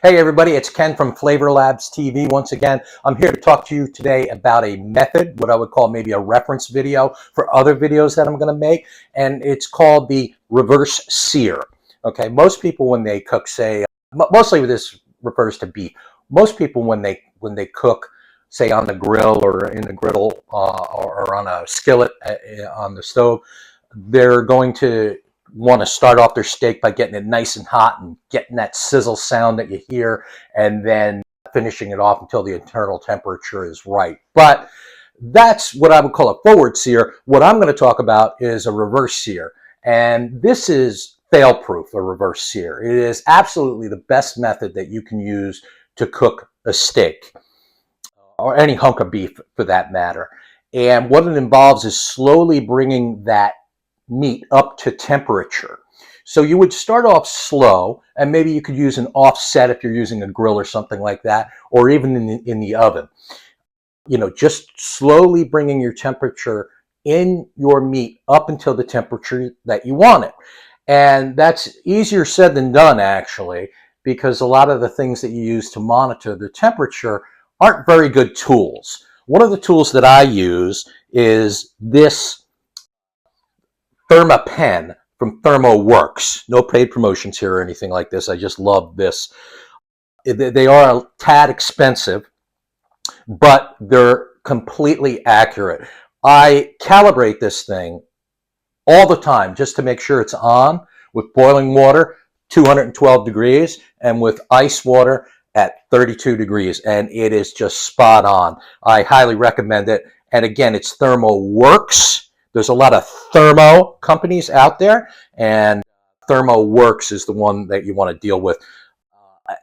Hey everybody, it's Ken from Flavor Labs TV. Once again, I'm here to talk to you today about a method, what I would call maybe a reference video for other videos that I'm going to make, and it's called the reverse sear. Okay, most people when they cook, say, mostly this refers to beef. Most people when they cook, say on the grill or in the griddle or on a skillet on the stove, they're going to want to start off their steak by getting it nice and hot and getting that sizzle sound that you hear, and then finishing it off until the internal temperature is right. But that's what I would call a forward sear. What I'm going to talk about is a reverse sear, and this is fail-proof, a reverse sear. It is absolutely the best method that you can use to cook a steak, or any hunk of beef for that matter. And what it involves is slowly bringing that meat up to temperature. So you would start off slow, and maybe you could use an offset if you're using a grill or something like that, or even in the oven. You know, just slowly bringing your temperature in your meat up until the temperature that you want it. And that's easier said than done, actually, because a lot of the things that you use to monitor the temperature aren't very good tools. One of the tools that I use is this Therma pen from ThermoWorks. No paid promotions here or anything like this. I just love this. They are a tad expensive, but they're completely accurate. I calibrate this thing all the time just to make sure it's on with boiling water, 212 degrees, and with ice water at 32 degrees, and it is just spot on. I highly recommend it. And again, it's ThermoWorks. There's a lot of thermo companies out there, and ThermoWorks is the one that you want to deal with.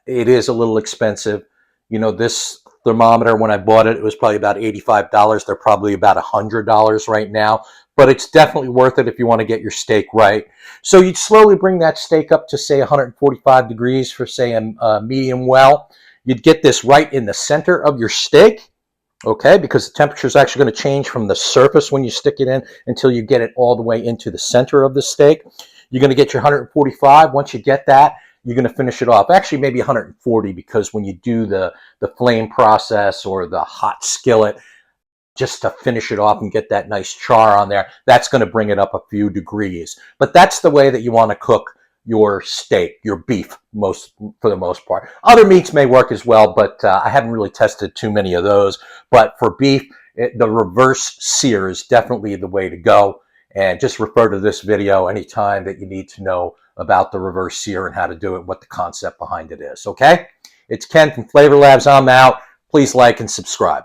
It is a little expensive. You know, this thermometer, when I bought it, it was probably about $85. They're probably about $100 right now, but it's definitely worth it if you want to get your steak right. So you'd slowly bring that steak up to, say, 145 degrees for, say, a medium well. You'd get this right in the center of your steak. Okay, because the temperature is actually going to change from the surface when you stick it in until you get it all the way into the center of the steak. You're going to get your 145. Once you get that, you're going to finish it off. Actually, maybe 140, because when you do the flame process or the hot skillet, just to finish it off and get that nice char on there, that's going to bring it up a few degrees. But that's the way that you want to cook your steak, your beef, for the most part. Other meats may work as well, but I haven't really tested too many of those. But for beef, the reverse sear is definitely the way to go. And just refer to this video anytime that you need to know about the reverse sear and how to do it, what the concept behind it is. Okay? It's Ken from Flavor Labs. I'm out. Please like and subscribe.